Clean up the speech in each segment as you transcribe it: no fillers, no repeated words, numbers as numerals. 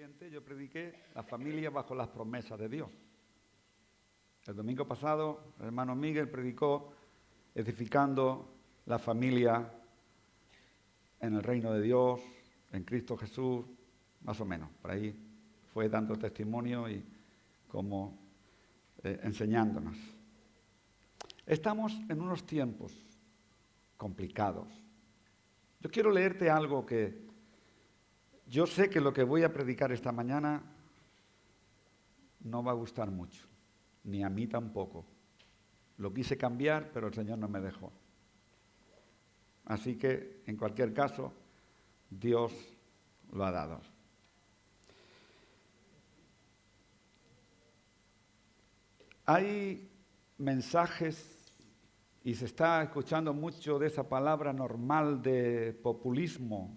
siguiente yo prediqué la familia bajo las promesas de Dios. El domingo pasado el hermano Miguel predicó edificando la familia en el reino de Dios, en Cristo Jesús, más o menos. Por ahí fue dando testimonio y como enseñándonos. Estamos en unos tiempos complicados. Yo quiero leerte algo que yo sé que lo que voy a predicar esta mañana no va a gustar mucho, ni a mí tampoco. Lo quise cambiar, pero el Señor no me dejó. Así que, en cualquier caso, Dios lo ha dado. Hay mensajes y se está escuchando mucho de esa palabra normal de populismo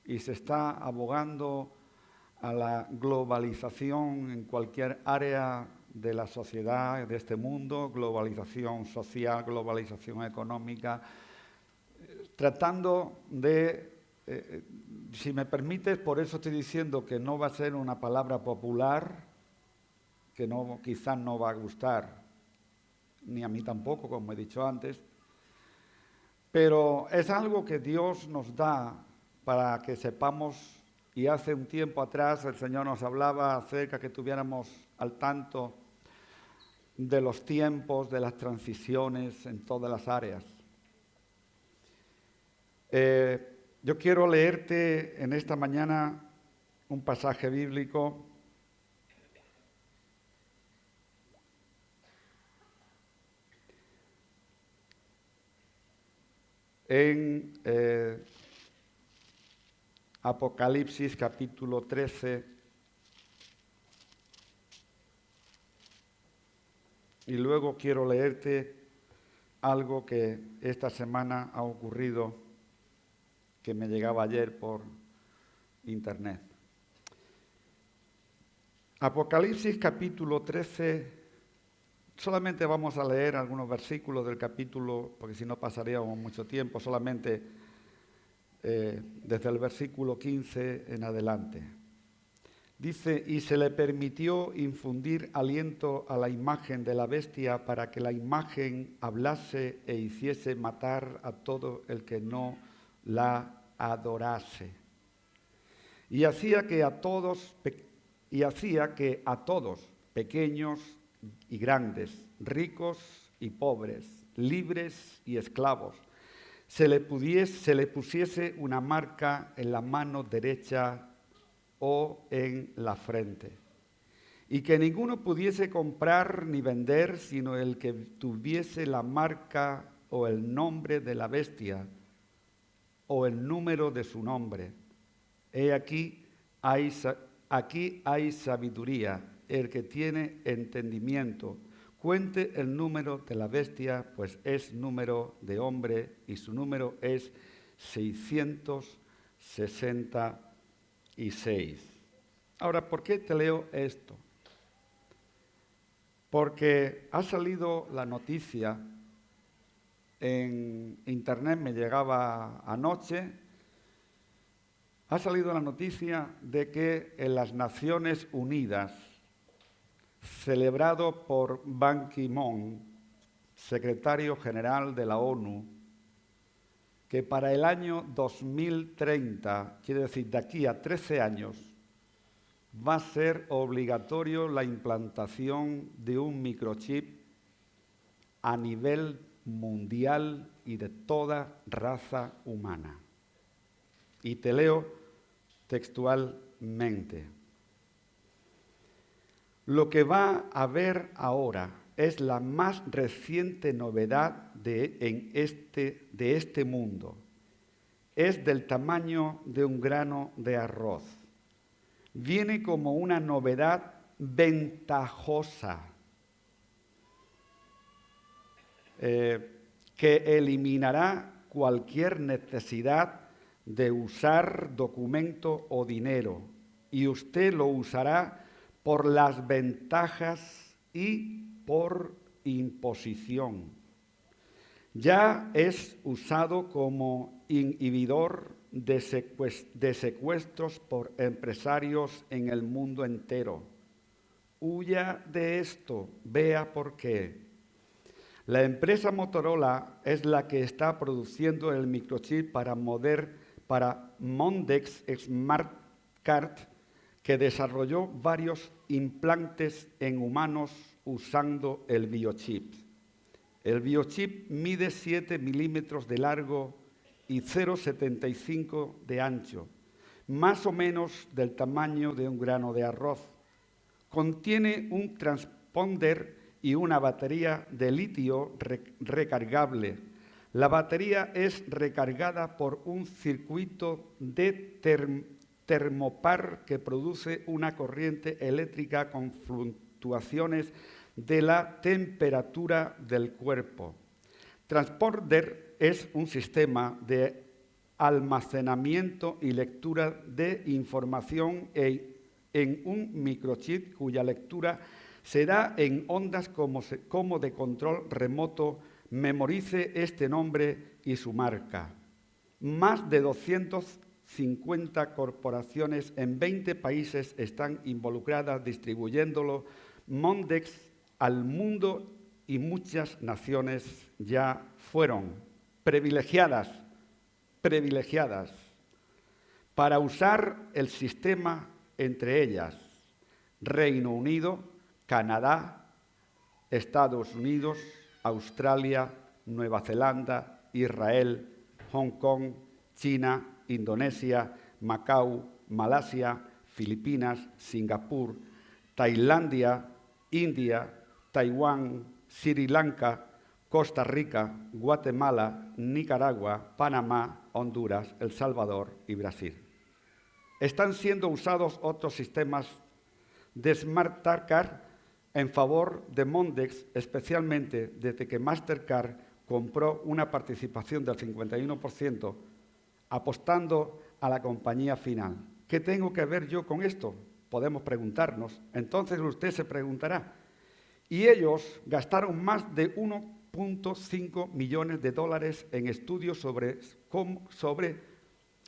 y se está abogando a la globalización en cualquier área de la sociedad, de este mundo, globalización social, globalización económica, tratando de, si me permites, por eso estoy diciendo que no va a ser una palabra popular, que no, quizás no va a gustar, ni a mí tampoco, como he dicho antes, pero es algo que Dios nos da para que sepamos, y hace un tiempo atrás el Señor nos hablaba acerca que tuviéramos al tanto de los tiempos, de las transiciones en todas las áreas. Yo quiero leerte en esta mañana un pasaje bíblico en Apocalipsis capítulo 13 y luego quiero leerte algo que esta semana ha ocurrido que me llegaba ayer por internet. Apocalipsis capítulo 13, solamente vamos a leer algunos versículos del capítulo, porque si no pasaríamos mucho tiempo, solamente desde el versículo 15 en adelante. Dice, y se le permitió infundir aliento a la imagen de la bestia para que la imagen hablase e hiciese matar a todo el que no la adorase. Y hacía que a todos, pequeños y grandes, ricos y pobres, libres y esclavos, se le pusiese una marca en la mano derecha o en la frente, y que ninguno pudiese comprar ni vender, sino el que tuviese la marca o el nombre de la bestia o el número de su nombre. Aquí hay sabiduría. El que tiene entendimiento, cuente el número de la bestia, pues es número de hombre y su número es 666. Ahora, ¿por qué te leo esto? Porque ha salido la noticia, en internet me llegaba anoche, ha salido la noticia de que en las Naciones Unidas, celebrado por Ban Ki-moon, secretario general de la ONU, que para el año 2030, quiere decir de aquí a 13 años, va a ser obligatorio la implantación de un microchip a nivel mundial y de toda raza humana. Y te leo textualmente. Lo que va a haber ahora es la más reciente novedad de este mundo. Es del tamaño de un grano de arroz. Viene como una novedad ventajosa que eliminará cualquier necesidad de usar documento o dinero, y usted lo usará por las ventajas y por imposición. Ya es usado como inhibidor de secuestros por empresarios en el mundo entero. Huya de esto, vea por qué. La empresa Motorola es la que está produciendo el microchip para Mondex Smart Card, que desarrolló varios implantes en humanos usando el biochip. El biochip mide 7 milímetros de largo y 0,75 de ancho, más o menos del tamaño de un grano de arroz. Contiene un transponder y una batería de litio recargable. La batería es recargada por un circuito de termopar que produce una corriente eléctrica con fluctuaciones de la temperatura del cuerpo. Transponder es un sistema de almacenamiento y lectura de información en un microchip cuya lectura será en ondas como de control remoto. Memorice este nombre y su marca. Más de 250 corporaciones en 20 países están involucradas distribuyéndolo Mondex al mundo y muchas naciones ya fueron privilegiadas para usar el sistema, entre ellas Reino Unido, Canadá, Estados Unidos, Australia, Nueva Zelanda, Israel, Hong Kong, China, Indonesia, Macao, Malasia, Filipinas, Singapur, Tailandia, India, Taiwán, Sri Lanka, Costa Rica, Guatemala, Nicaragua, Panamá, Honduras, El Salvador y Brasil. Están siendo usados otros sistemas de Smart Card en favor de Mondex, especialmente desde que Mastercard compró una participación del 51%, apostando a la compañía final. ¿Qué tengo que ver yo con esto? Podemos preguntarnos. Entonces usted se preguntará. Y ellos gastaron más de 1.5 millones de dólares en estudios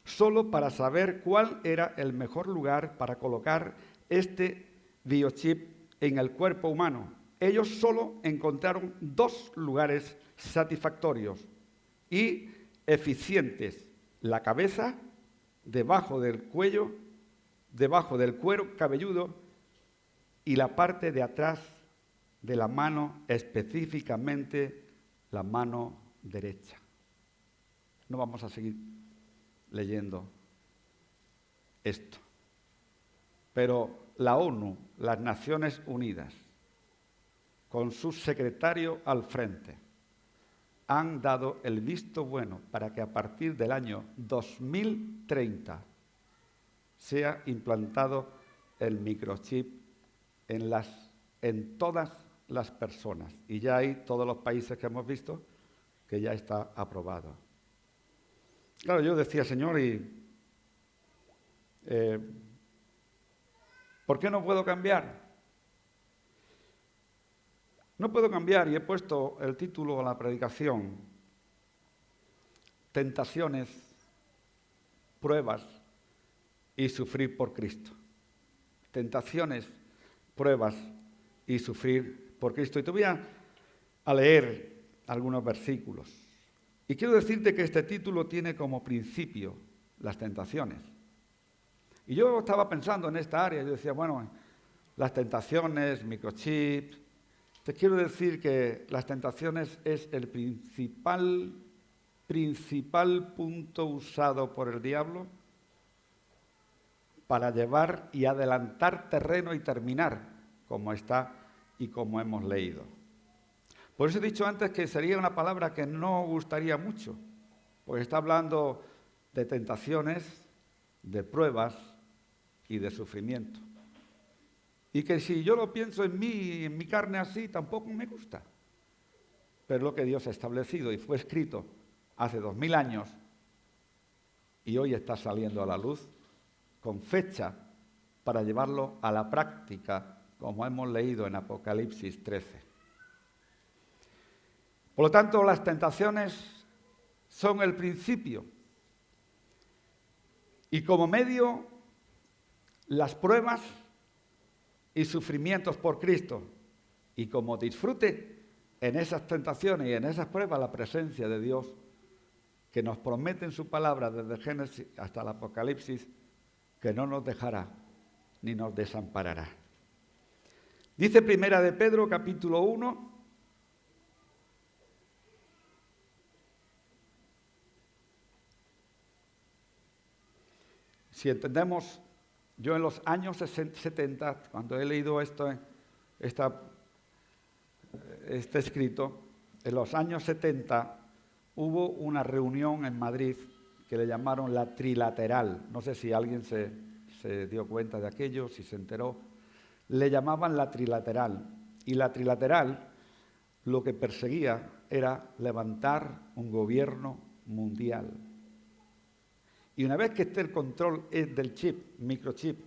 solo para saber cuál era el mejor lugar para colocar este biochip en el cuerpo humano. Ellos solo encontraron 2 lugares satisfactorios y eficientes: la cabeza, debajo del cuello, debajo del cuero cabelludo, y la parte de atrás de la mano, específicamente la mano derecha. No vamos a seguir leyendo esto. Pero la ONU, las Naciones Unidas, con su secretario al frente, han dado el visto bueno para que a partir del año 2030 sea implantado el microchip en todas las personas. Y ya hay todos los países que hemos visto que ya está aprobado. Claro, yo decía, Señor, ¿por qué no puedo cambiar? No puedo cambiar, y he puesto el título a la predicación: Tentaciones, pruebas y sufrir por Cristo. Tentaciones, pruebas y sufrir por Cristo. Y te voy a leer algunos versículos. Y quiero decirte que este título tiene como principio las tentaciones. Y yo estaba pensando en esta área, yo decía, bueno, las tentaciones, microchips. Te quiero decir que las tentaciones es el principal punto usado por el diablo para llevar y adelantar terreno y terminar como está y como hemos leído. Por eso he dicho antes que sería una palabra que no gustaría mucho, porque está hablando de tentaciones, de pruebas y de sufrimiento. Y que si yo lo pienso en mí, en mi carne así, tampoco me gusta. Pero es lo que Dios ha establecido y fue escrito hace 2000 años y hoy está saliendo a la luz con fecha para llevarlo a la práctica, como hemos leído en Apocalipsis 13. Por lo tanto, las tentaciones son el principio. Y como medio, las pruebas y sufrimientos por Cristo. Y como disfrute en esas tentaciones y en esas pruebas la presencia de Dios, que nos promete en su palabra desde el Génesis hasta el Apocalipsis, que no nos dejará ni nos desamparará. Dice Primera de Pedro, capítulo 1, si entendemos, yo en los años 70, cuando he leído este escrito, en los años 70 hubo una reunión en Madrid que le llamaron la trilateral. No sé si alguien se dio cuenta de aquello, si se enteró. Le llamaban la trilateral. Y la trilateral lo que perseguía era levantar un gobierno mundial. Y una vez que esté el control del chip, microchip,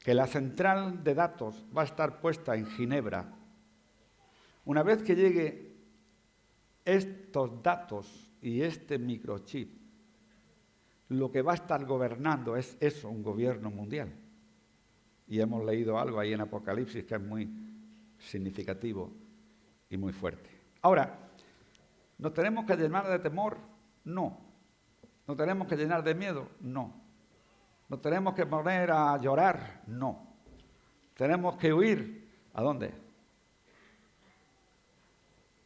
que la central de datos va a estar puesta en Ginebra, una vez que llegue estos datos y este microchip, lo que va a estar gobernando es eso, un gobierno mundial. Y hemos leído algo ahí en Apocalipsis que es muy significativo y muy fuerte. Ahora, ¿nos tenemos que llenar de temor? No. ¿Nos tenemos que llenar de miedo? No. ¿Nos tenemos que poner a llorar? No. ¿Tenemos que huir? ¿A dónde?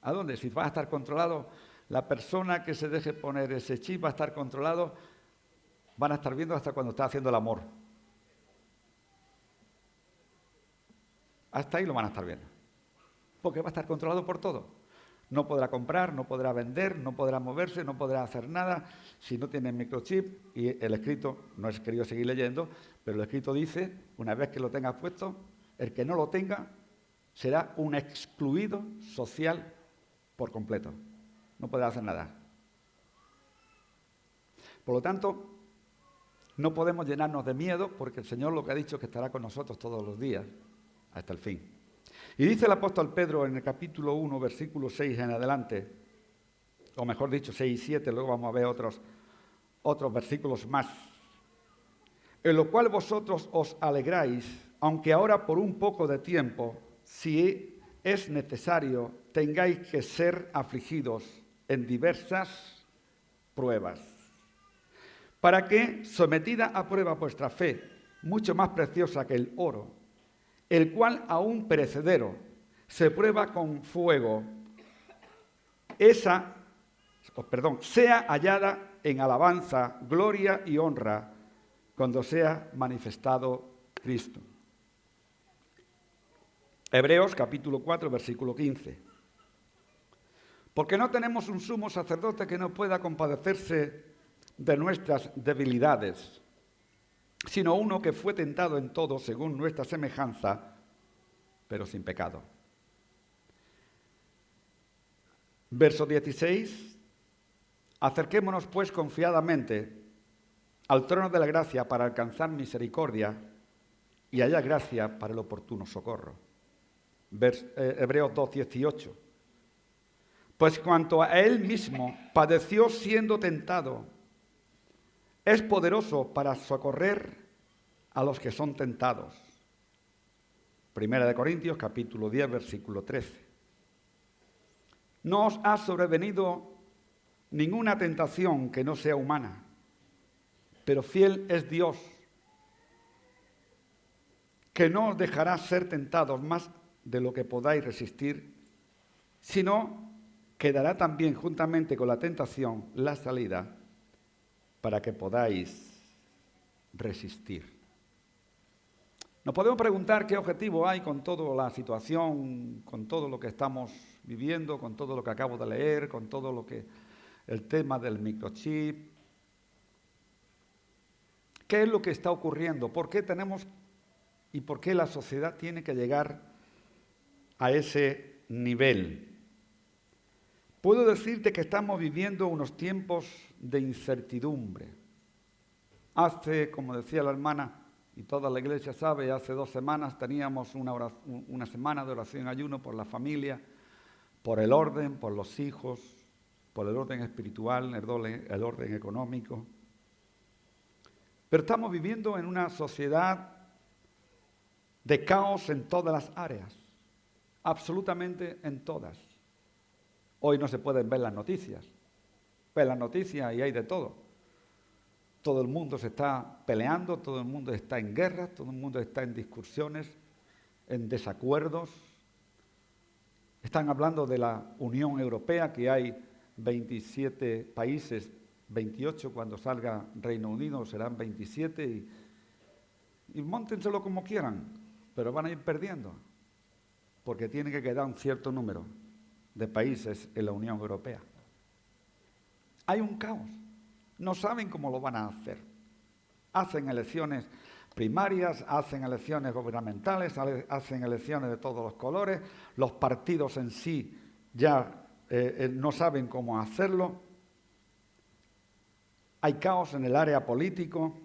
¿A dónde? Si va a estar controlado, la persona que se deje poner ese chip va a estar controlado, van a estar viendo hasta cuando está haciendo el amor. Hasta ahí lo van a estar viendo. Porque va a estar controlado por todo. No podrá comprar, no podrá vender, no podrá moverse, no podrá hacer nada si no tiene microchip. Y el escrito, no he querido seguir leyendo, pero el escrito dice, una vez que lo tengas puesto, el que no lo tenga será un excluido social por completo. No podrá hacer nada. Por lo tanto, no podemos llenarnos de miedo porque el Señor lo que ha dicho es que estará con nosotros todos los días hasta el fin. Y dice el apóstol Pedro en el capítulo 1, versículo 6 en adelante, o mejor dicho, 6 y 7, luego vamos a ver otros versículos más, en lo cual vosotros os alegráis, aunque ahora por un poco de tiempo, si es necesario, tengáis que ser afligidos en diversas pruebas, para que, sometida a prueba vuestra fe, mucho más preciosa que el oro, el cual aún perecedero se prueba con fuego, sea hallada en alabanza, gloria y honra cuando sea manifestado Cristo. Hebreos capítulo 4, versículo 15. Porque no tenemos un sumo sacerdote que no pueda compadecerse de nuestras debilidades, sino uno que fue tentado en todo según nuestra semejanza, pero sin pecado. Verso 16. Acerquémonos pues confiadamente al trono de la gracia para alcanzar misericordia y hallar gracia para el oportuno socorro. Hebreos 2, 18. Pues cuanto a él mismo padeció siendo tentado, es poderoso para socorrer a los que son tentados. Primera de Corintios, capítulo 10, versículo 13. No os ha sobrevenido ninguna tentación que no sea humana, pero fiel es Dios, que no os dejará ser tentados más de lo que podáis resistir, sino que dará también juntamente con la tentación la salida para que podáis resistir. Nos podemos preguntar qué objetivo hay con toda la situación, con todo lo que estamos viviendo, con todo lo que acabo de leer, con todo lo que el tema del microchip. ¿Qué es lo que está ocurriendo? ¿Por qué tenemos y por qué la sociedad tiene que llegar a ese nivel? Puedo decirte que estamos viviendo unos tiempos de incertidumbre. Hace, como decía la hermana, y toda la iglesia sabe, hace 2 semanas teníamos una semana de oración y ayuno por la familia, por el orden, por los hijos, por el orden espiritual, el orden económico. Pero estamos viviendo en una sociedad de caos en todas las áreas, absolutamente en todas. Hoy no se pueden ver las noticias. Ves las noticias y hay de todo. Todo el mundo se está peleando, todo el mundo está en guerras, todo el mundo está en discusiones, en desacuerdos. Están hablando de la Unión Europea, que hay 27 países, 28 cuando salga Reino Unido, serán 27 y móntenselo como quieran, pero van a ir perdiendo, porque tiene que quedar un cierto número de países en la Unión Europea. Hay un caos, no saben cómo lo van a hacer. Hacen elecciones primarias, hacen elecciones gubernamentales, hacen elecciones de todos los colores, los partidos en sí ya no saben cómo hacerlo. Hay caos en el área político,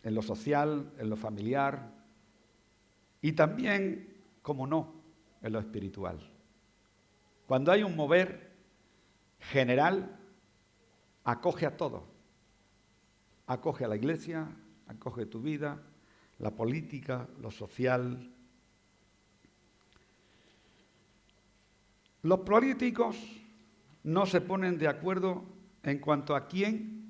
en lo social, en lo familiar y también, como no, en lo espiritual. Cuando hay un mover general, acoge a todo. Acoge a la iglesia, acoge tu vida, la política, lo social. Los políticos no se ponen de acuerdo en cuanto a quién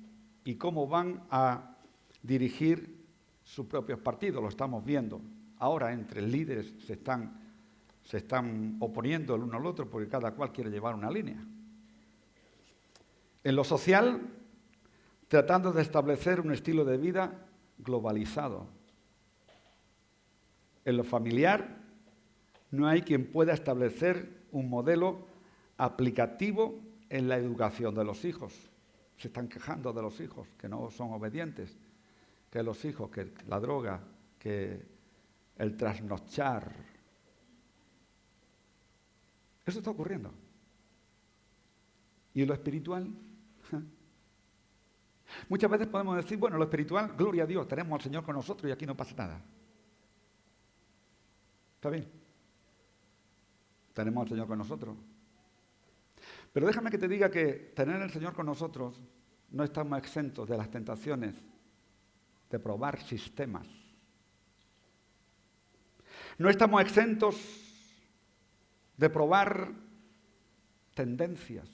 y cómo van a dirigir sus propios partidos. Lo estamos viendo. Ahora entre líderes se están oponiendo el uno al otro porque cada cual quiere llevar una línea. En lo social, tratando de establecer un estilo de vida globalizado. En lo familiar, no hay quien pueda establecer un modelo aplicativo en la educación de los hijos. Se están quejando de los hijos, que no son obedientes, que los hijos, que la droga, que el trasnochar. Eso está ocurriendo. ¿Y en lo espiritual? Muchas veces podemos decir, bueno, lo espiritual, gloria a Dios, tenemos al Señor con nosotros y aquí no pasa nada. ¿Está bien? Tenemos al Señor con nosotros. Pero déjame que te diga que tener al Señor con nosotros no estamos exentos de las tentaciones de probar sistemas. No estamos exentos de probar tendencias.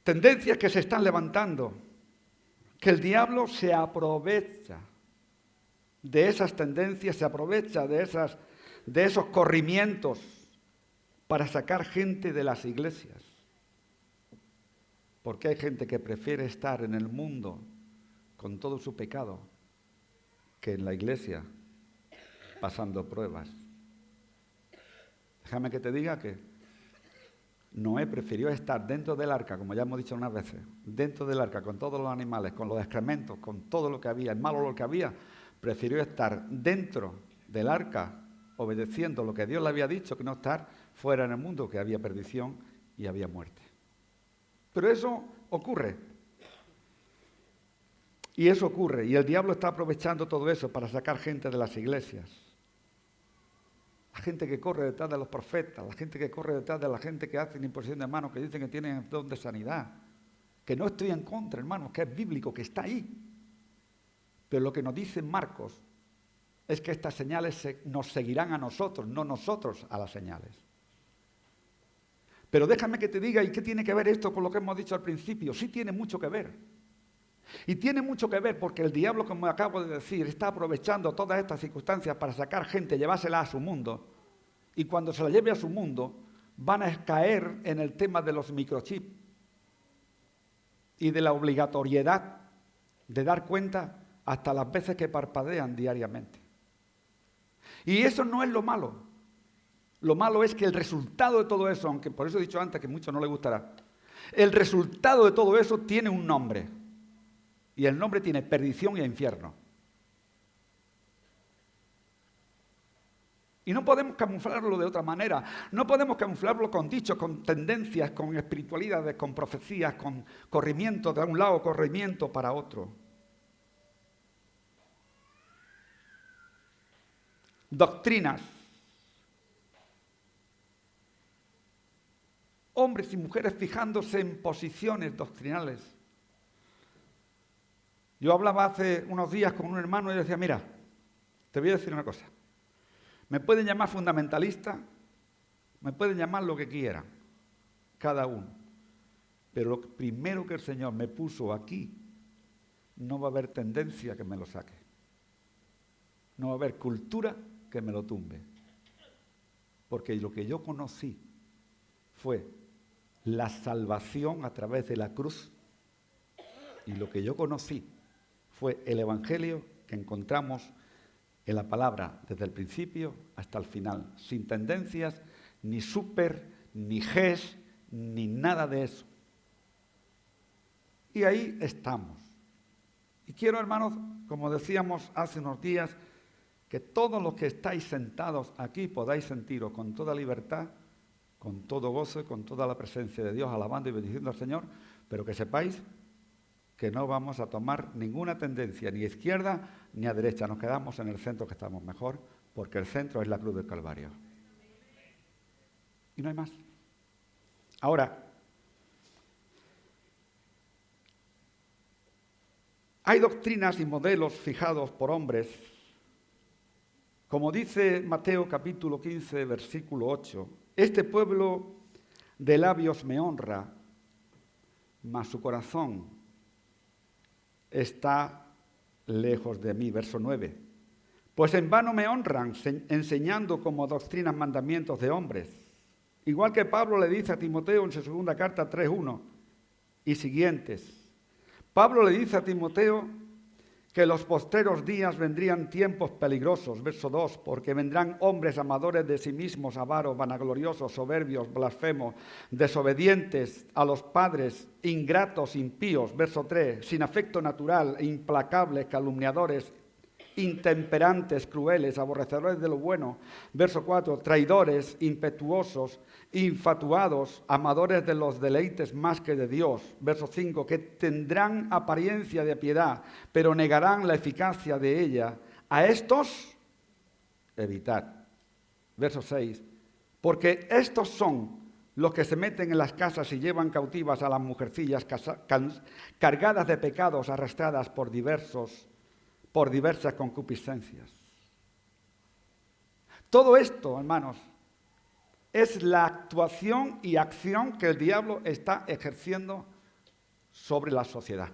Tendencias que se están levantando, que el diablo se aprovecha de esas tendencias, se aprovecha de esos corrimientos para sacar gente de las iglesias. Porque hay gente que prefiere estar en el mundo con todo su pecado que en la iglesia pasando pruebas. Déjame que te diga que Noé prefirió estar dentro del arca, como ya hemos dicho unas veces, dentro del arca con todos los animales, con los excrementos, con todo lo que había, el mal olor que había, prefirió estar dentro del arca obedeciendo lo que Dios le había dicho, que no estar fuera en el mundo, que había perdición y había muerte. Pero eso ocurre. Y eso ocurre. Y el diablo está aprovechando todo eso para sacar gente de las iglesias. La gente que corre detrás de los profetas, la gente que corre detrás de la gente que hace imposición de manos, que dicen que tienen el don de sanidad. Que no estoy en contra, hermanos, que es bíblico, que está ahí. Pero lo que nos dice Marcos es que estas señales nos seguirán a nosotros, no nosotros a las señales. Pero déjame que te diga, ¿y qué tiene que ver esto con lo que hemos dicho al principio? Sí tiene mucho que ver. Y tiene mucho que ver porque el diablo, como acabo de decir, está aprovechando todas estas circunstancias para sacar gente, llevársela a su mundo. Y cuando se la lleve a su mundo, van a caer en el tema de los microchips y de la obligatoriedad de dar cuenta hasta las veces que parpadean diariamente. Y eso no es lo malo. Lo malo es que el resultado de todo eso, aunque por eso he dicho antes que a muchos no les gustará, el resultado de todo eso tiene un nombre. Y el nombre tiene perdición y infierno. Y no podemos camuflarlo de otra manera. No podemos camuflarlo con dichos, con tendencias, con espiritualidades, con profecías, con corrimiento de un lado, corrimiento para otro. Doctrinas. Hombres y mujeres fijándose en posiciones doctrinales. Yo hablaba hace unos días con un hermano y decía, mira, te voy a decir una cosa. Me pueden llamar fundamentalista, me pueden llamar lo que quieran, cada uno. Pero lo primero que el Señor me puso aquí, no va a haber tendencia que me lo saque. No va a haber cultura que me lo tumbe. Porque lo que yo conocí fue la salvación a través de la cruz. Y lo que yo conocí fue el Evangelio que encontramos en la palabra desde el principio hasta el final. Sin tendencias, ni súper, ni ges, ni nada de eso. Y ahí estamos. Y quiero, hermanos, como decíamos hace unos días, que todos los que estáis sentados aquí podáis sentiros con toda libertad, con todo gozo y con toda la presencia de Dios, alabando y bendiciendo al Señor, pero que sepáis que no vamos a tomar ninguna tendencia, ni a izquierda ni a derecha. Nos quedamos en el centro, que estamos mejor, porque el centro es la cruz del Calvario. Y no hay más. Ahora, hay doctrinas y modelos fijados por hombres. Como dice Mateo capítulo 15, versículo 8, este pueblo de labios me honra, mas su corazón está lejos de mí. Verso 9, pues en vano me honran, enseñando como doctrinas mandamientos de hombres. Igual que Pablo le dice a Timoteo en su segunda carta 3:1 y siguientes. Pablo le dice a Timoteo que los postreros días vendrían tiempos peligrosos, verso 2, porque vendrán hombres amadores de sí mismos, avaros, vanagloriosos, soberbios, blasfemos, desobedientes a los padres, ingratos, impíos, verso 3, sin afecto natural, implacables, calumniadores, intemperantes, crueles, aborrecedores de lo bueno, verso 4, traidores, impetuosos, infatuados, amadores de los deleites más que de Dios, verso 5, que tendrán apariencia de piedad, pero negarán la eficacia de ella. A estos, evitad. Verso 6, porque estos son los que se meten en las casas y llevan cautivas a las mujercillas cargadas de pecados, arrastradas por diversas concupiscencias. Todo esto, hermanos, es la actuación y acción que el diablo está ejerciendo sobre la sociedad.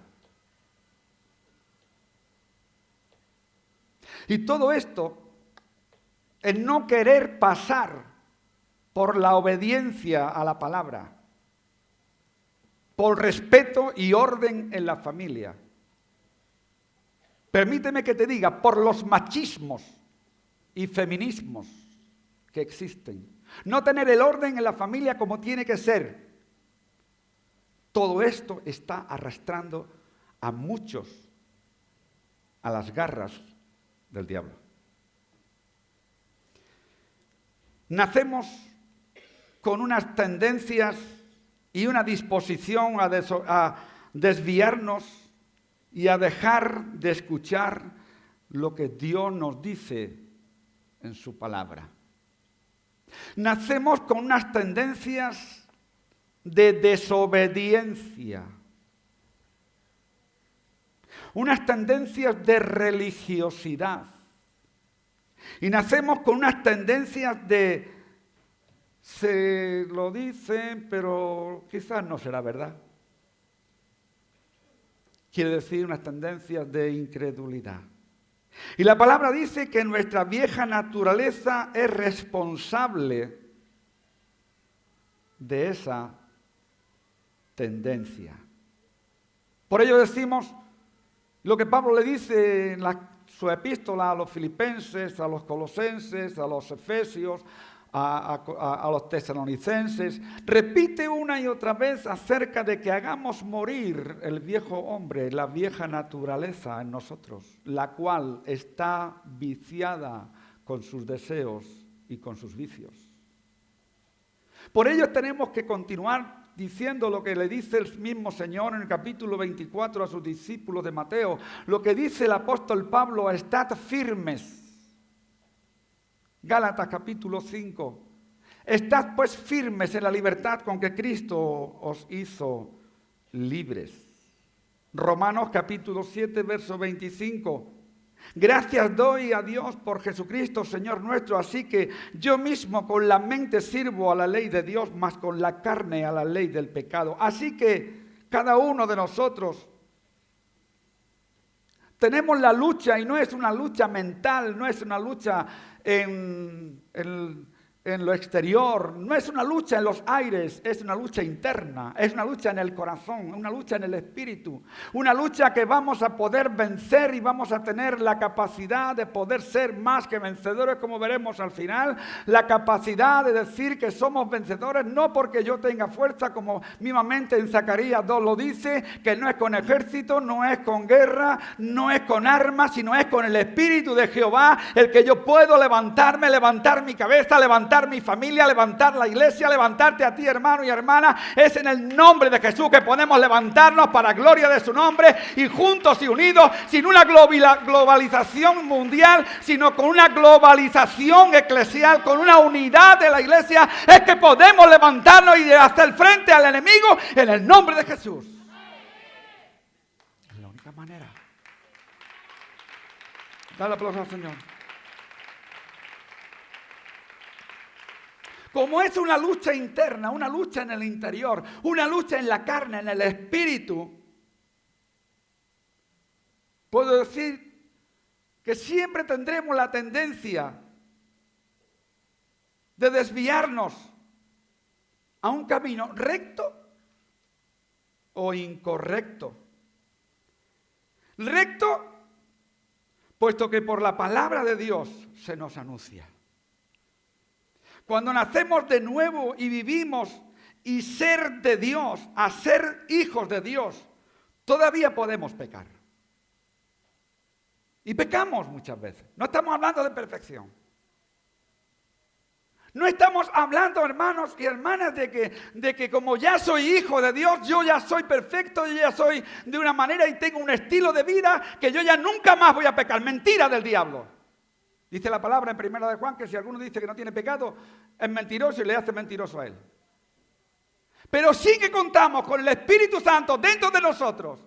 Y todo esto, el no querer pasar por la obediencia a la palabra, por respeto y orden en la familia. Permíteme que te diga, por los machismos y feminismos que existen. No tener el orden en la familia como tiene que ser. Todo esto está arrastrando a muchos a las garras del diablo. Nacemos con unas tendencias y una disposición a desviarnos y a dejar de escuchar lo que Dios nos dice en su palabra. Nacemos con unas tendencias de desobediencia, unas tendencias de religiosidad, y nacemos con unas tendencias de se lo dicen, pero quizás no será verdad. Quiere decir unas tendencias de incredulidad. Y la palabra dice que nuestra vieja naturaleza es responsable de esa tendencia. Por ello decimos lo que Pablo le dice en su epístola a los filipenses, a los colosenses, a los efesios, a los tesalonicenses. Repite una y otra vez acerca de que hagamos morir el viejo hombre, la vieja naturaleza en nosotros, la cual está viciada con sus deseos y con sus vicios. Por ello tenemos que continuar diciendo lo que le dice el mismo Señor en el capítulo 24 a sus discípulos de Mateo, lo que dice el apóstol Pablo: estad firmes. Gálatas capítulo 5. Estad pues firmes en la libertad con que Cristo os hizo libres. Romanos capítulo 7, verso 25. Gracias doy a Dios por Jesucristo, Señor nuestro, así que yo mismo con la mente sirvo a la ley de Dios, mas con la carne a la ley del pecado. Así que cada uno de nosotros tenemos la lucha, y no es una lucha mental, no es una lucha en lo exterior, no es una lucha en los aires, es una lucha interna, es una lucha en el corazón, una lucha en el espíritu, una lucha que vamos a poder vencer y vamos a tener la capacidad de poder ser más que vencedores, como veremos al final, la capacidad de decir que somos vencedores, no porque yo tenga fuerza, como mismamente en Zacarías 2 lo dice, que no es con ejército, no es con guerra, no es con armas, sino es con el Espíritu de Jehová, el que yo puedo levantarme, levantar mi cabeza, levantar mi familia, levantar la iglesia, levantarte a ti, hermano y hermana. Es en el nombre de Jesús que podemos levantarnos para gloria de su nombre, y juntos y unidos, sin una globalización mundial, sino con una globalización eclesial, con una unidad de la iglesia, es que podemos levantarnos y hacer frente al enemigo en el nombre de Jesús. Es la única manera. Dale aplauso al Señor. Como es una lucha interna, una lucha en el interior, una lucha en la carne, en el espíritu, puedo decir que siempre tendremos la tendencia de desviarnos a un camino recto o incorrecto. Recto, puesto que por la palabra de Dios se nos anuncia. Cuando nacemos de nuevo y vivimos y ser de Dios, a ser hijos de Dios, todavía podemos pecar. Y pecamos muchas veces. No estamos hablando de perfección. No estamos hablando, hermanos y hermanas, de que como ya soy hijo de Dios, yo ya soy perfecto, yo ya soy de una manera y tengo un estilo de vida que yo ya nunca más voy a pecar. Mentira del diablo. Dice la palabra en 1 de Juan que si alguno dice que no tiene pecado, es mentiroso y le hace mentiroso a él. Pero sí que contamos con el Espíritu Santo dentro de nosotros,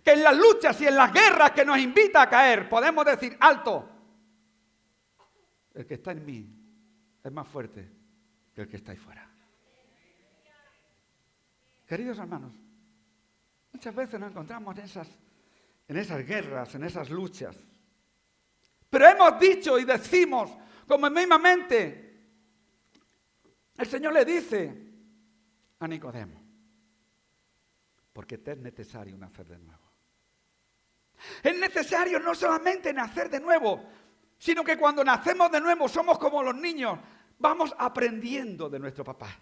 que en las luchas y en las guerras que nos invita a caer, podemos decir, alto, el que está en mí es más fuerte que el que está ahí fuera. Queridos hermanos, muchas veces nos encontramos en esas guerras, en esas luchas. Pero hemos dicho y decimos, como mismamente el Señor le dice a Nicodemo, porque te es necesario nacer de nuevo. Es necesario no solamente nacer de nuevo, sino que cuando nacemos de nuevo somos como los niños, vamos aprendiendo de nuestro papá.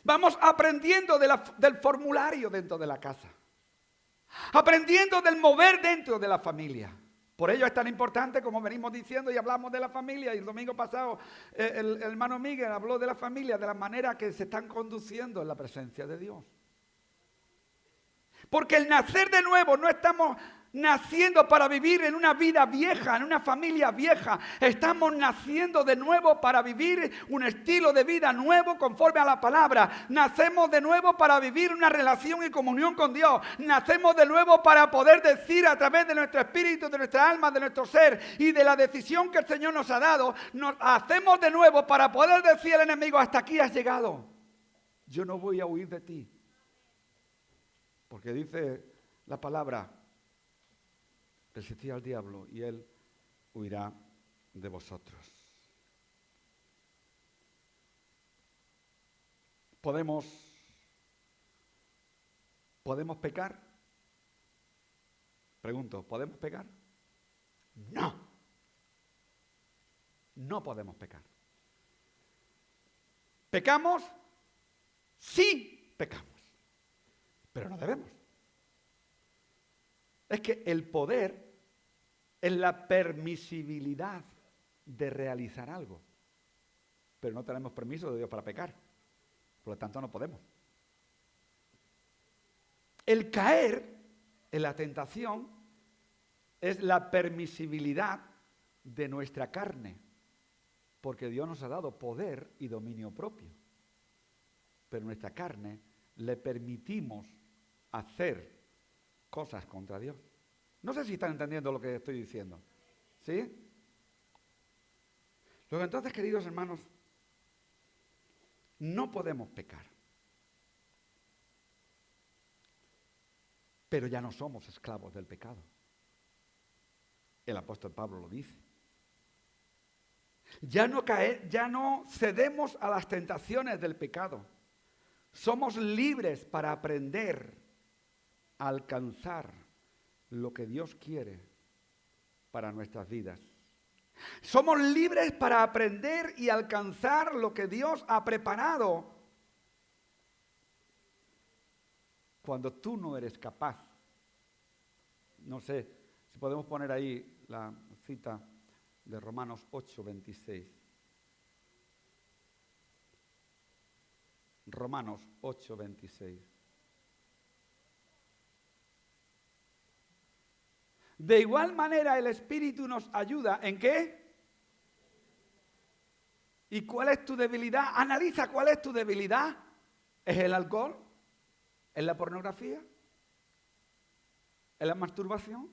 Vamos aprendiendo del formulario dentro de la casa, aprendiendo del mover dentro de la familia. Por ello es tan importante, como venimos diciendo y hablamos de la familia, y el domingo pasado el hermano Miguel habló de la familia, de la manera que se están conduciendo en la presencia de Dios. Porque el nacer de nuevo no estamos naciendo para vivir en una vida vieja, en una familia vieja. Estamos naciendo de nuevo para vivir un estilo de vida nuevo conforme a la palabra. Nacemos de nuevo para vivir una relación y comunión con Dios. Nacemos de nuevo para poder decir a través de nuestro espíritu, de nuestra alma, de nuestro ser y de la decisión que el Señor nos ha dado. Nos hacemos de nuevo para poder decir al enemigo, hasta aquí has llegado. Yo no voy a huir de ti. Porque dice la palabra, resistid al diablo y él huirá de vosotros. ¿Podemos pecar? Pregunto, ¿podemos pecar? No. No podemos pecar. ¿Pecamos? Sí, pecamos. Pero no debemos. Es que el poder es la permisibilidad de realizar algo. Pero no tenemos permiso de Dios para pecar. Por lo tanto, no podemos. El caer en la tentación es la permisibilidad de nuestra carne. Porque Dios nos ha dado poder y dominio propio. Pero nuestra carne le permitimos hacer cosas contra Dios. No sé si están entendiendo lo que estoy diciendo. ¿Sí? Luego entonces, queridos hermanos, no podemos pecar. Pero ya no somos esclavos del pecado. El apóstol Pablo lo dice. Ya no cedemos a las tentaciones del pecado. Somos libres para aprender a alcanzar lo que Dios quiere para nuestras vidas. Somos libres para aprender y alcanzar lo que Dios ha preparado cuando tú no eres capaz. No sé si podemos poner ahí la cita de Romanos 8:26. Romanos 8:26. De igual manera el Espíritu nos ayuda, ¿en qué? ¿Y cuál es tu debilidad? Analiza cuál es tu debilidad. ¿Es el alcohol? ¿Es la pornografía? ¿Es la masturbación?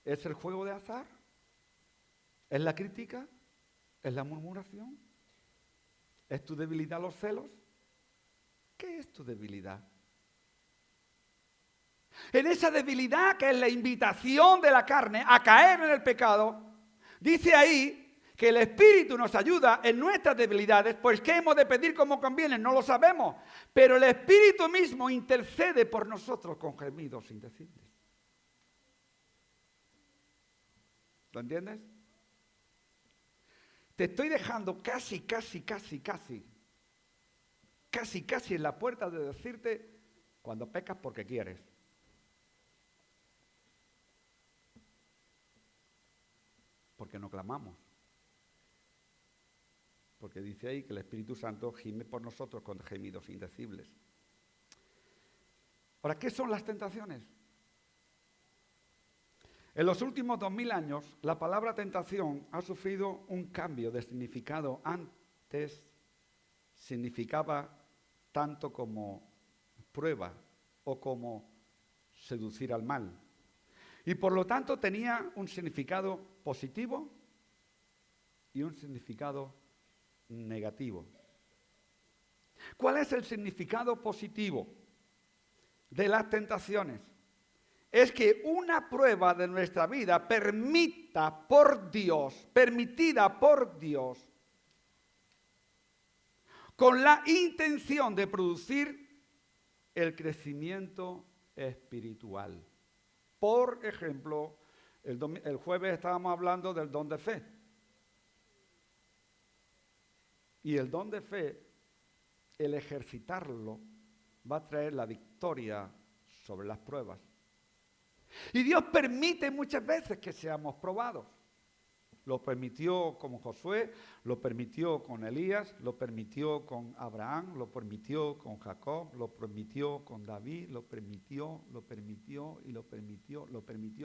¿Es el juego de azar? ¿Es la crítica? ¿Es la murmuración? ¿Es tu debilidad los celos? ¿Qué es tu debilidad? En esa debilidad que es la invitación de la carne a caer en el pecado, dice ahí que el Espíritu nos ayuda en nuestras debilidades, pues ¿qué hemos de pedir como conviene? No lo sabemos, pero el Espíritu mismo intercede por nosotros con gemidos indecibles. ¿Lo entiendes? Te estoy dejando casi en la puerta de decirte cuando pecas porque quieres. Porque no clamamos. Porque dice ahí que el Espíritu Santo gime por nosotros con gemidos indecibles. Ahora, ¿qué son las tentaciones? En los últimos 2000 años, la palabra tentación ha sufrido un cambio de significado. Antes significaba tanto como prueba o como seducir al mal. Y por lo tanto tenía un significado positivo y un significado negativo. ¿Cuál es el significado positivo de las tentaciones? Es que una prueba de nuestra vida permitida por Dios, con la intención de producir el crecimiento espiritual. Por ejemplo, el jueves estábamos hablando del don de fe. Y el don de fe, el ejercitarlo, va a traer la victoria sobre las pruebas. Y Dios permite muchas veces que seamos probados. Lo permitió con Josué, lo permitió con Elías, lo permitió con Abraham, lo permitió con Jacob, lo permitió con David, lo permitió,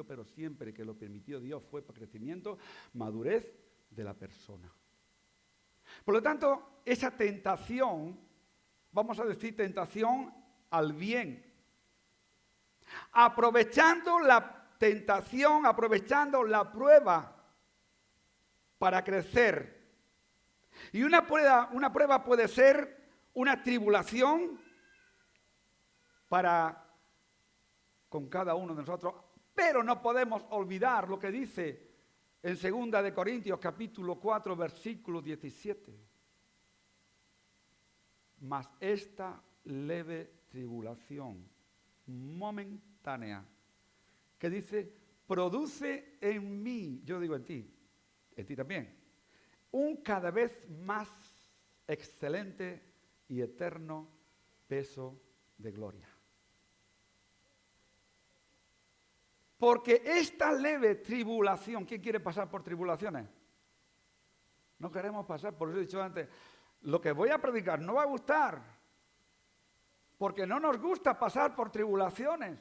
pero siempre que lo permitió Dios fue para crecimiento, madurez de la persona. Por lo tanto, esa tentación, vamos a decir tentación al bien, aprovechando la tentación, aprovechando la prueba para crecer. Y una prueba puede ser una tribulación con cada uno de nosotros, pero no podemos olvidar lo que dice en 2 de Corintios capítulo 4 versículo 17. Mas esta leve tribulación momentánea, que dice, produce en mí, yo digo en ti también, un cada vez más excelente y eterno peso de gloria. Porque esta leve tribulación, ¿quién quiere pasar por tribulaciones? No queremos pasar, por eso he dicho antes, lo que voy a predicar no va a gustar, porque no nos gusta pasar por tribulaciones.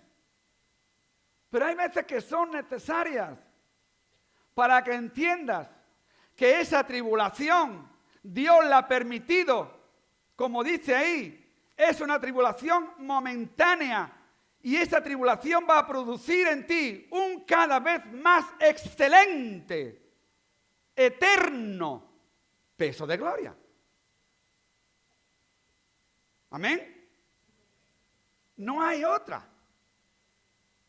Pero hay veces que son necesarias para que entiendas que esa tribulación Dios la ha permitido, como dice ahí, Es una tribulación momentánea. Y esa tribulación va a producir en ti un cada vez más excelente, eterno peso de gloria. Amén. No hay otra.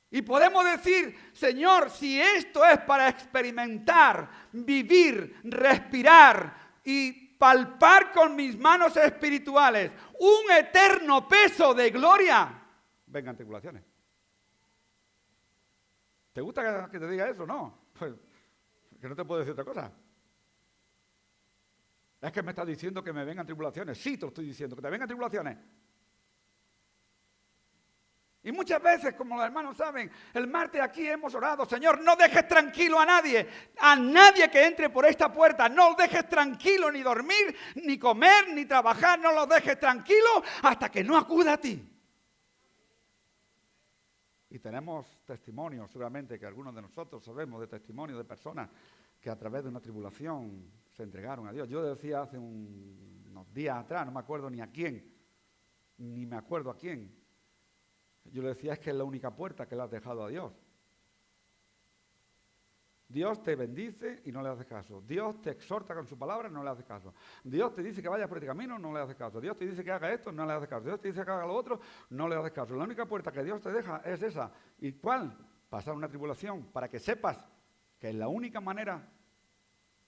Y podemos decir, Señor, si esto es para experimentar, vivir, respirar y palpar con mis manos espirituales un eterno peso de gloria, vengan tribulaciones. ¿Te gusta que te diga eso? No. Pues que no te puedo decir otra cosa. Es que me estás diciendo que me vengan tribulaciones. Sí, te lo estoy diciendo, que te vengan tribulaciones. Y muchas veces, como los hermanos saben, el martes aquí hemos orado, Señor, no dejes tranquilo a nadie que entre por esta puerta, no lo dejes tranquilo ni dormir, ni comer, ni trabajar, no lo dejes tranquilo hasta que no acuda a ti. Y tenemos testimonios, seguramente que algunos de nosotros sabemos de testimonios de personas que a través de una tribulación se entregaron a Dios. Yo decía hace unos días atrás, no me acuerdo ni a quién, ni me acuerdo a quién. Yo le decía, es que es la única puerta que le has dejado a Dios. Dios te bendice y no le haces caso. Dios te exhorta con su palabra y no le haces caso. Dios te dice que vayas por este camino, no le haces caso. Dios te dice que haga esto, no le haces caso. Dios te dice que haga lo otro, no le haces caso. La única puerta que Dios te deja es esa. ¿Y cuál? Pasar una tribulación para que sepas que es la única manera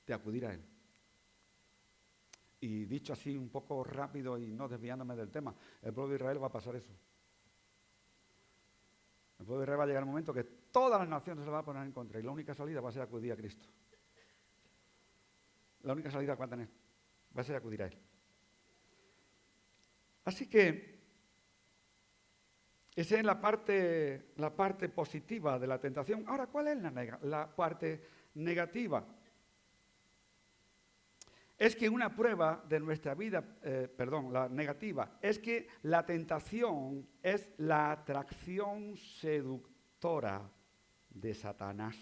de acudir a Él. Y dicho así un poco rápido y no desviándome del tema, el pueblo de Israel va a pasar eso. El pueblo de Israel va a llegar un momento que todas las naciones se van a poner en contra y la única salida va a ser acudir a Cristo. La única salida que va a tener va a ser acudir a Él. Así que esa es la parte positiva de la tentación. Ahora, ¿cuál es la parte negativa? Es que una prueba de nuestra vida, la negativa, es que la tentación es la atracción seductora de Satanás.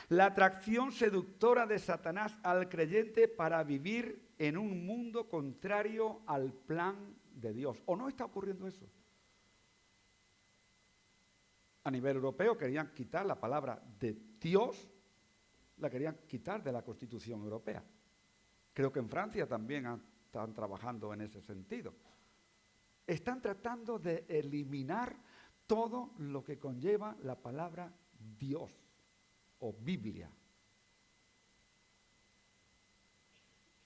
La atracción seductora de Satanás al creyente para vivir en un mundo contrario al plan de Dios. ¿O no está ocurriendo eso? A nivel europeo querían quitar la palabra de Dios, la querían quitar de la Constitución Europea. Creo que en Francia también están trabajando en ese sentido. Están tratando de eliminar todo lo que conlleva la palabra Dios o Biblia.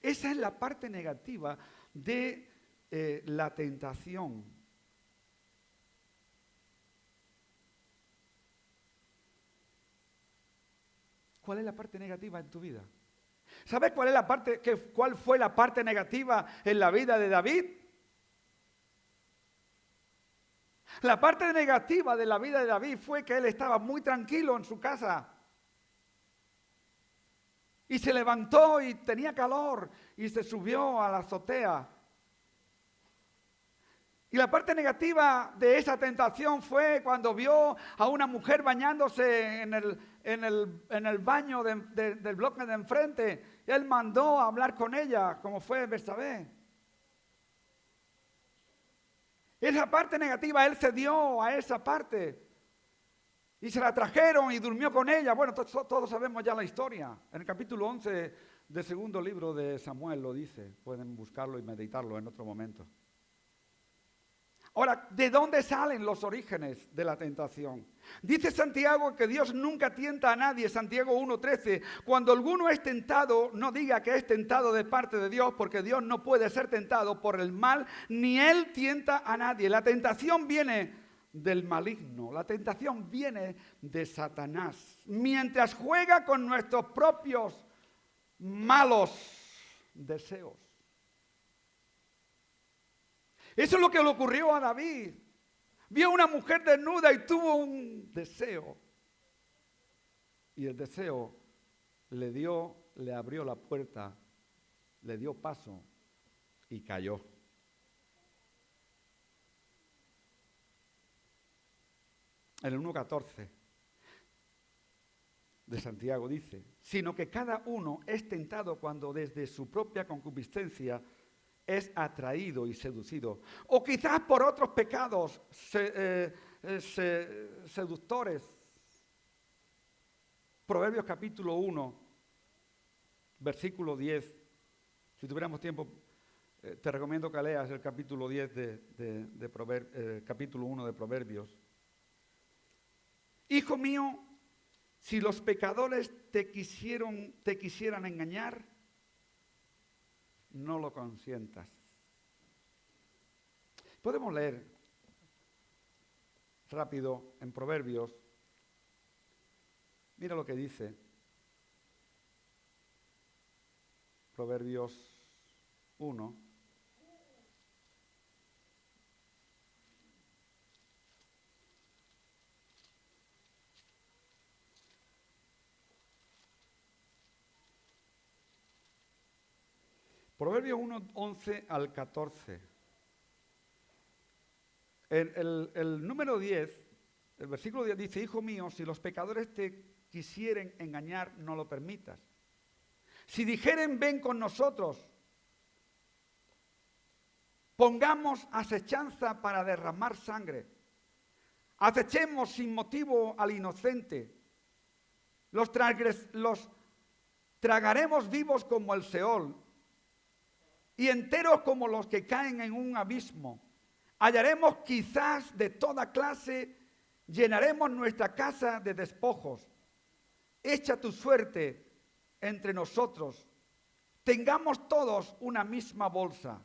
Esa es la parte negativa de la tentación. ¿Cuál es la parte negativa en tu vida? ¿Sabes cuál fue la parte negativa en la vida de David? La parte negativa de la vida de David fue que él estaba muy tranquilo en su casa. Y se levantó y tenía calor y se subió a la azotea. Y la parte negativa de esa tentación fue cuando vio a una mujer bañándose en el baño del bloque de enfrente. Él mandó a hablar con ella, como fue Betsabé. Esa parte negativa, él cedió a esa parte. Y se la trajeron y durmió con ella. Bueno, todos sabemos ya la historia. En el capítulo 11 del segundo libro de Samuel lo dice. Pueden buscarlo y meditarlo en otro momento. Ahora, ¿de dónde salen los orígenes de la tentación? Dice Santiago que Dios nunca tienta a nadie, Santiago 1:13. Cuando alguno es tentado, no diga que es tentado de parte de Dios, porque Dios no puede ser tentado por el mal, ni Él tienta a nadie. La tentación viene del maligno, la tentación viene de Satanás, mientras juega con nuestros propios malos deseos. Eso es lo que le ocurrió a David. Vio una mujer desnuda y tuvo un deseo. Y el deseo le abrió la puerta, le dio paso y cayó. En el 1:14 de Santiago dice, sino que cada uno es tentado cuando desde su propia concupiscencia es atraído y seducido. O quizás por otros pecados seductores. Proverbios capítulo 1, versículo 10. Si tuviéramos tiempo, te recomiendo que leas el capítulo 10 capítulo 1 de Proverbios. Hijo mío, si los pecadores te quisieran engañar, no lo consientas. Podemos leer rápido en Proverbios. Mira lo que dice. Proverbios 1. Proverbios 1, 11 al 14. El número 10, el versículo 10 dice, hijo mío, si los pecadores te quisieren engañar, no lo permitas. Si dijeren, ven con nosotros, pongamos acechanza para derramar sangre. Acechemos sin motivo al inocente. Los tragaremos vivos como el Seol y enteros como los que caen en un abismo. Hallaremos quizás de toda clase, llenaremos nuestra casa de despojos. Echa tu suerte entre nosotros, tengamos todos una misma bolsa.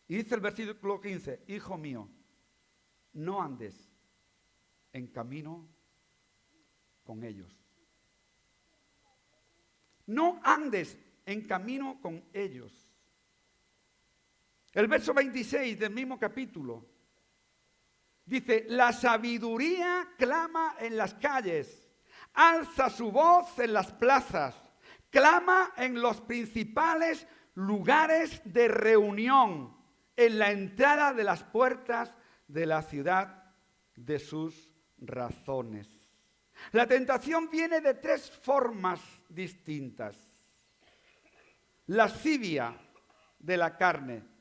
Y dice el versículo 15, hijo mío, no andes en camino con ellos. No andes en camino con ellos. El verso 26 del mismo capítulo dice, la sabiduría clama en las calles, alza su voz en las plazas, clama en los principales lugares de reunión, en la entrada de las puertas de la ciudad de sus razones. La tentación viene de tres formas distintas. Lascivia de la carne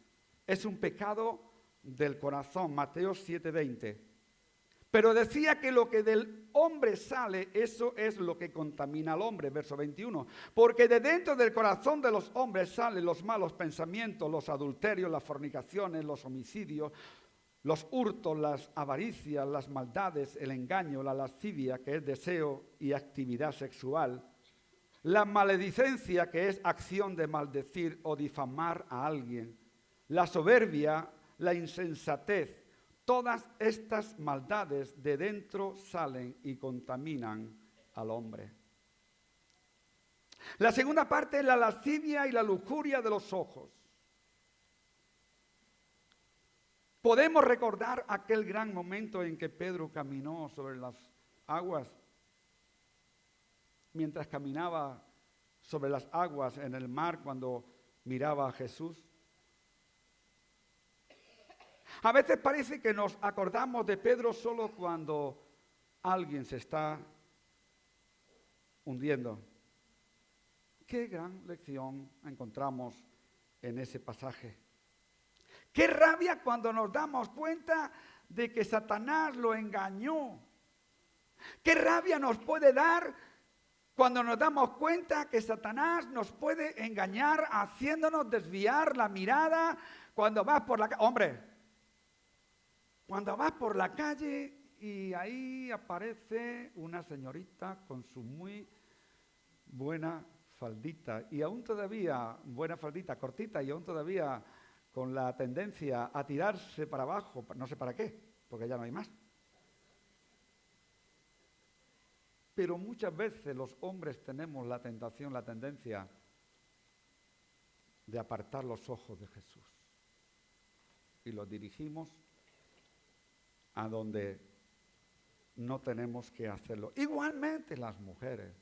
es un pecado del corazón, Mateo 7:20. Pero decía que lo que del hombre sale, eso es lo que contamina al hombre, verso 21. Porque de dentro del corazón de los hombres salen los malos pensamientos, los adulterios, las fornicaciones, los homicidios, los hurtos, las avaricias, las maldades, el engaño, la lascivia, que es deseo y actividad sexual, la maledicencia, que es acción de maldecir o difamar a alguien, la soberbia, la insensatez. Todas estas maldades de dentro salen y contaminan al hombre. La segunda parte es la lascivia y la lujuria de los ojos. Podemos recordar aquel gran momento en que Pedro caminó sobre las aguas. Mientras caminaba sobre las aguas en el mar cuando miraba a Jesús. A veces parece que nos acordamos de Pedro solo cuando alguien se está hundiendo. Qué gran lección encontramos en ese pasaje. Qué rabia cuando nos damos cuenta de que Satanás lo engañó. Qué rabia nos puede dar cuando nos damos cuenta que Satanás nos puede engañar haciéndonos desviar la mirada cuando vas por la calle. Hombre, cuando vas por la calle y ahí aparece una señorita con su muy buena faldita y aún todavía, buena faldita cortita y aún todavía con la tendencia a tirarse para abajo, no sé para qué, porque ya no hay más. Pero muchas veces los hombres tenemos la tentación, la tendencia de apartar los ojos de Jesús y los dirigimos a donde no tenemos que hacerlo. Igualmente las mujeres.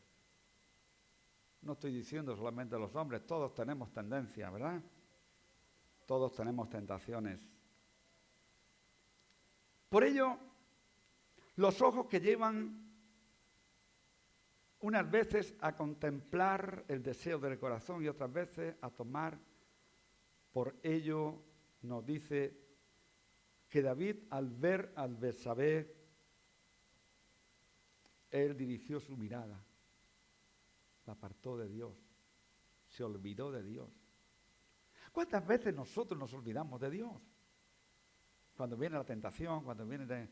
No estoy diciendo solamente los hombres, todos tenemos tendencia, ¿verdad? Todos tenemos tentaciones. Por ello, los ojos que llevan unas veces a contemplar el deseo del corazón y otras veces a tomar Por ello nos dice que David, al ver a Betsabé, él dirigió su mirada, la apartó de Dios, se olvidó de Dios. ¿Cuántas veces nosotros nos olvidamos de Dios? Cuando viene la tentación, cuando vienen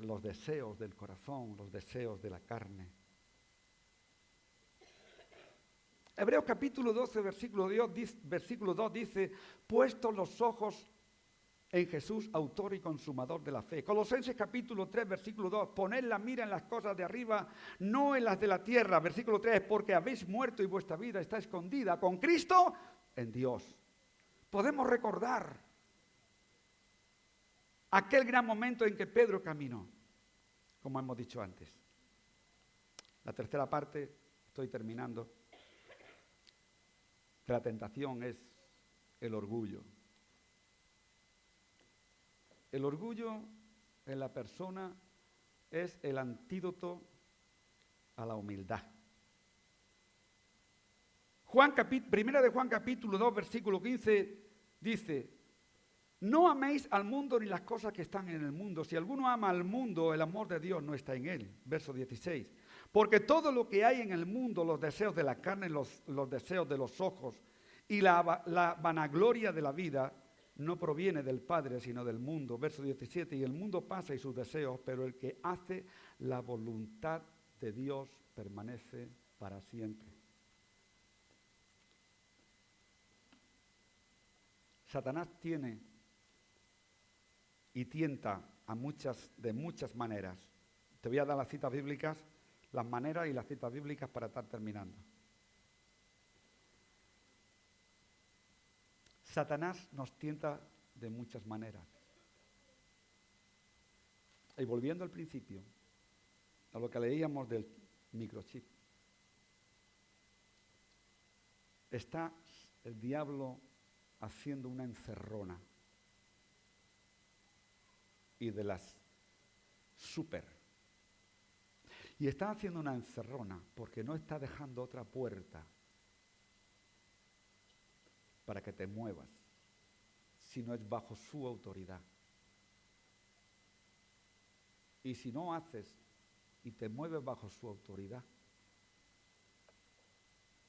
los deseos del corazón, los deseos de la carne. Hebreos capítulo 12, versículo 2 dice, puestos los ojos en Jesús, autor y consumador de la fe. Colosenses capítulo 3, versículo 2, poned la mira en las cosas de arriba, no en las de la tierra. Versículo 3, porque habéis muerto y vuestra vida está escondida con Cristo en Dios. Podemos recordar aquel gran momento en que Pedro caminó, como hemos dicho antes. La tercera parte, estoy terminando, de la tentación es el orgullo. El orgullo en la persona es el antídoto a la humildad. Primera de Juan capítulo 2, versículo 15 dice, no améis al mundo ni las cosas que están en el mundo. Si alguno ama al mundo, el amor de Dios no está en él. Verso 16. Porque todo lo que hay en el mundo, los deseos de la carne, los deseos de los ojos y la vanagloria de la vida, no proviene del Padre, sino del mundo. Verso 17. Y el mundo pasa y sus deseos, pero el que hace la voluntad de Dios permanece para siempre. Satanás tiene y tienta de muchas maneras. Te voy a dar las citas bíblicas, las maneras y las citas bíblicas para estar terminando. Satanás nos tienta de muchas maneras. Y volviendo al principio, a lo que leíamos del microchip, está el diablo haciendo una encerrona y de las súper. Y está haciendo una encerrona porque no está dejando otra puerta para que te muevas, si no es bajo su autoridad. Y si no haces y te mueves bajo su autoridad,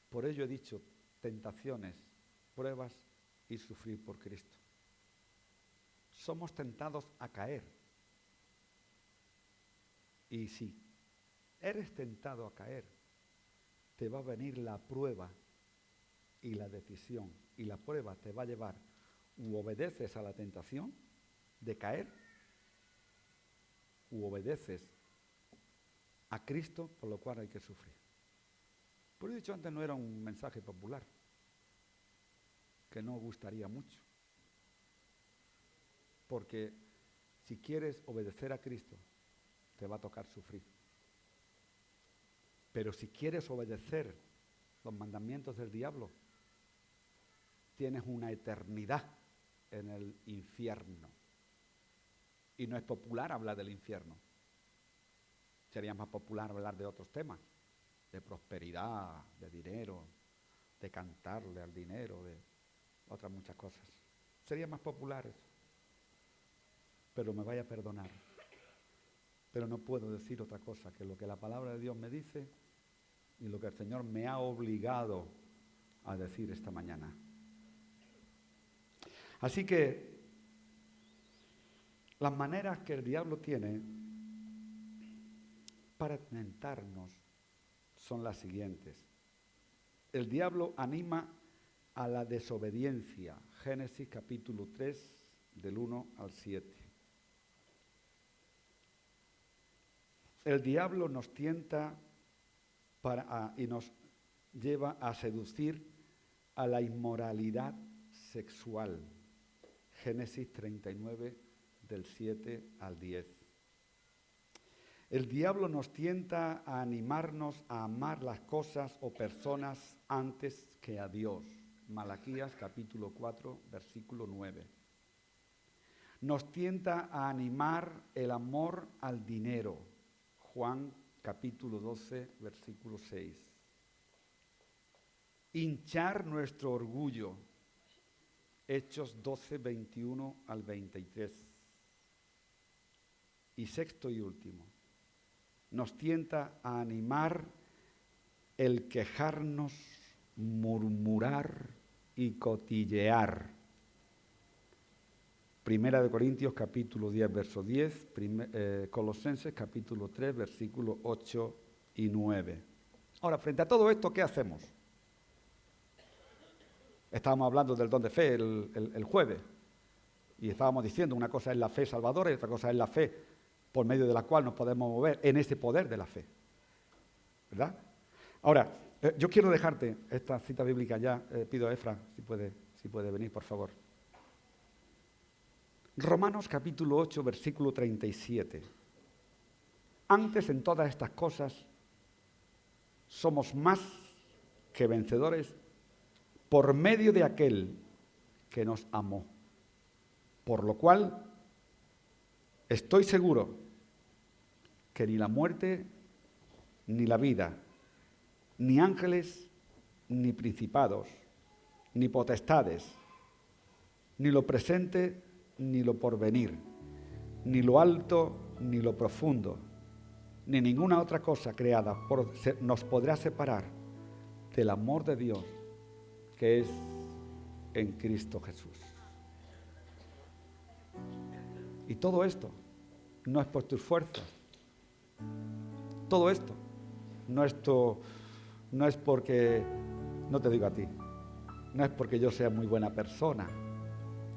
por ello he dicho, tentaciones, pruebas y sufrir por Cristo. Somos tentados a caer. Y si eres tentado a caer, te va a venir la prueba y la decisión. Y la prueba te va a llevar, u obedeces a la tentación de caer, u obedeces a Cristo, por lo cual hay que sufrir. Por eso he dicho antes, no era un mensaje popular, que no gustaría mucho. Porque si quieres obedecer a Cristo, te va a tocar sufrir. Pero si quieres obedecer los mandamientos del diablo, tienes una eternidad en el infierno. Y no es popular hablar del infierno. Sería más popular hablar de otros temas, de prosperidad, de dinero, de cantarle al dinero, de otras muchas cosas. Sería más popular eso. Pero me vaya a perdonar. Pero no puedo decir otra cosa que lo que la palabra de Dios me dice y lo que el Señor me ha obligado a decir esta mañana. Así que las maneras que el diablo tiene para tentarnos son las siguientes. El diablo anima a la desobediencia. Génesis capítulo 3, del 1 al 7. El diablo nos tienta y nos lleva a seducir a la inmoralidad sexual. Génesis 39, del 7 al 10. El diablo nos tienta a animarnos a amar las cosas o personas antes que a Dios. Malaquías capítulo 4, versículo 9. Nos tienta a animar el amor al dinero. Juan capítulo 12, versículo 6. Hinchar nuestro orgullo. Hechos 12, 21 al 23. Y sexto y último, nos tienta a animar el quejarnos, murmurar y cotillear. Primera de Corintios capítulo 10, verso 10, Colosenses capítulo 3, versículos 8 y 9. Ahora, frente a todo esto, ¿qué hacemos? Estábamos hablando del don de fe el jueves y estábamos diciendo una cosa es la fe salvadora y otra cosa es la fe por medio de la cual nos podemos mover en ese poder de la fe, ¿verdad? Ahora, yo quiero dejarte esta cita bíblica ya, pido a Efra si puede venir, por favor. Romanos capítulo 8, versículo 37. Antes en todas estas cosas somos más que vencedores por medio de aquel que nos amó. Por lo cual, estoy seguro que ni la muerte, ni la vida, ni ángeles, ni principados, ni potestades, ni lo presente, ni lo porvenir, ni lo alto, ni lo profundo, ni ninguna otra cosa creada nos podrá separar del amor de Dios que es en Cristo Jesús. Y todo esto no es por tus fuerzas. Todo esto no es porque, no te digo a ti, no es porque yo sea muy buena persona,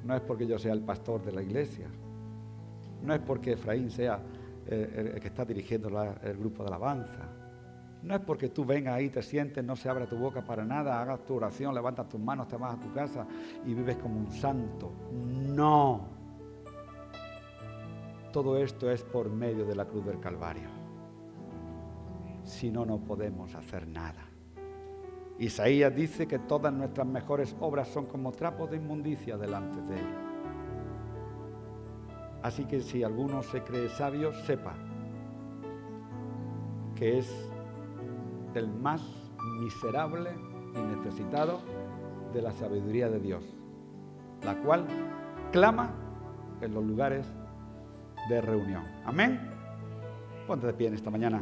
no es porque yo sea el pastor de la iglesia, no es porque Efraín sea el que está dirigiendo el grupo de alabanza, no es porque tú vengas ahí, te sientes, no se abra tu boca para nada, hagas tu oración, levantas tus manos, te vas a tu casa y vives como un santo. No. Todo esto es por medio de la cruz del Calvario. Si no, no podemos hacer nada. Isaías dice que todas nuestras mejores obras son como trapos de inmundicia delante de Él. Así que si alguno se cree sabio, sepa que es el más miserable y necesitado de la sabiduría de Dios, la cual clama en los lugares de reunión. Amén. Ponte de pie en esta mañana.